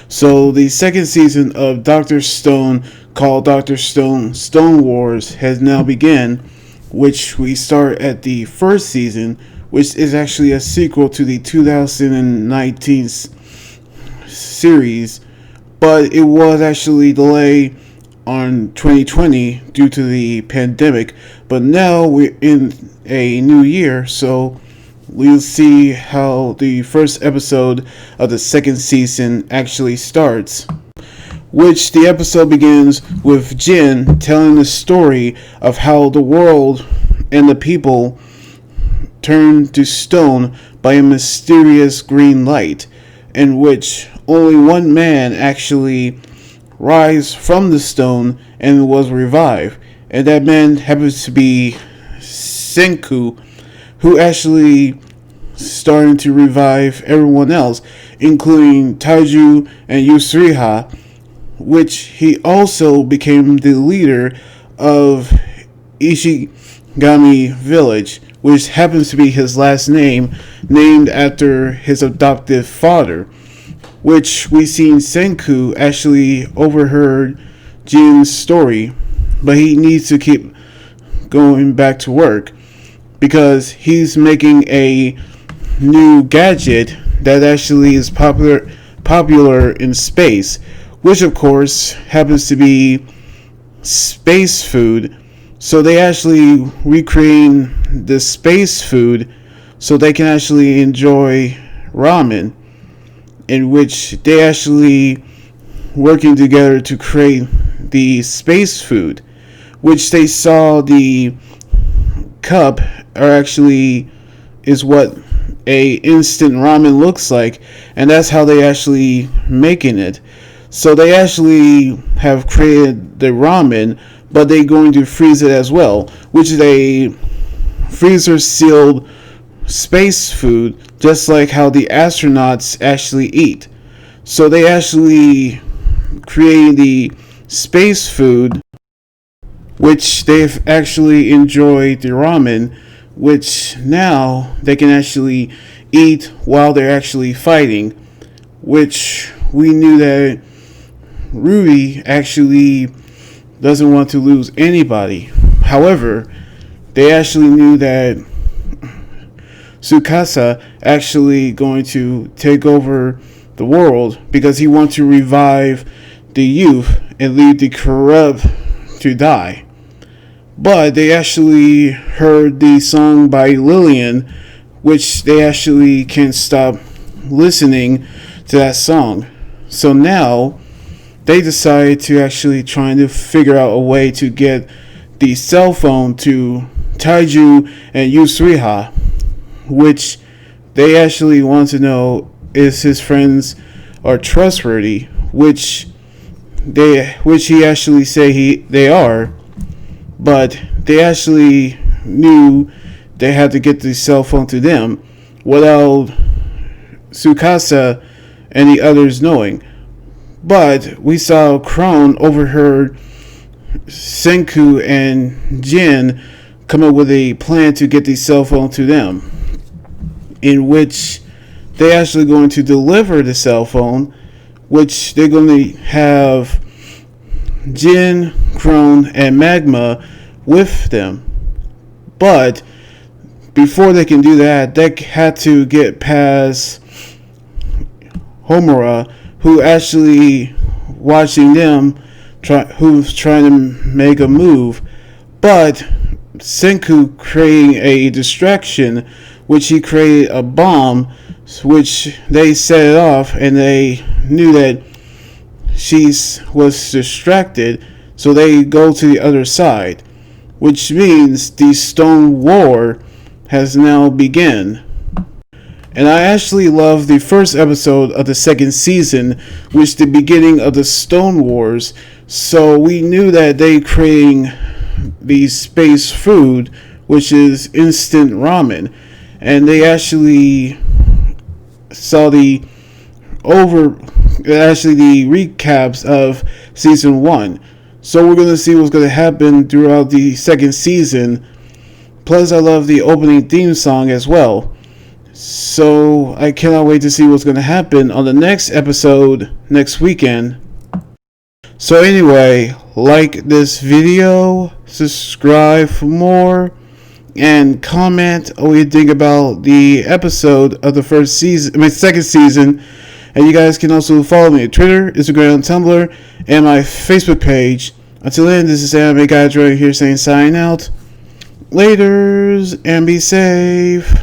So the second season of Doctor Stone, called Doctor Stone Stone Wars, has now begun, which we start at the first season, which is actually a sequel to the 2019 series, but it was actually delayed on 2020 due to the pandemic. But now we're in a new year, so we'll see how the first episode of the second season actually starts. Which the episode begins with Jin telling the story of how the world and the people turned to stone by a mysterious green light, in which only one man actually rise from the stone and was revived. And that man happens to be Senku, who actually started to revive everyone else, including Taiju and Yusriha, which he also became the leader of Ishigami Village, which happens to be his last name, named after his adoptive father, which we seen Senku actually overheard Jin's story, but he needs to keep going back to work because he's making a new gadget that actually is popular in space, which of course happens to be space food. So they actually recreating the space food so they can actually enjoy ramen, in which they actually working together to create the space food, which they saw the cup are actually is what a instant ramen looks like, and that's how they actually making it. So they actually have created the ramen, but they're going to freeze it as well, which is a freezer sealed space food, just like how the astronauts actually eat. So they actually created the space food, which they've actually enjoyed the ramen, which now they can actually eat while they're actually fighting, which we knew that Ruby actually doesn't want to lose anybody. However, they actually knew that Tsukasa actually going to take over the world because he wants to revive the youth and leave the corrupt to die. But they actually heard the song by Lillian, which they actually can't stop listening to that song. So now they decided to actually try to figure out a way to get the cell phone to Taiju and Yusriha, which they actually want to know is his friends are trustworthy, which he actually say they are, but they actually knew they had to get the cell phone to them without Tsukasa and the others knowing. But we saw Krone overheard Senku and Jin come up with a plan to get the cell phone to them, in which they actually going to deliver the cell phone, which they're going to have Jin, Krone, and Magma with them. But before they can do that, they had to get past Homura, who actually watching them, who's trying to make a move. But Senku creating a distraction, which he created a bomb, which they set it off, and they knew that she was distracted, so they go to the other side, which means the Stone War has now begun. And I actually love the first episode of the second season, which is the beginning of the Stone Wars. So we knew that they creating the space food, which is instant ramen, and they actually saw the recaps of season 1. So we're going to see what's going to happen throughout the second season. Plus I love the opening theme song as well. So I cannot wait to see what's going to happen on the next episode next weekend. So anyway, like this video, subscribe for more, and comment what you think about the episode of the first season, my second season. And you guys can also follow me on Twitter, Instagram, Tumblr, and my Facebook page. Until then, this is Anime Guy right here saying sign out. Laters, and be safe.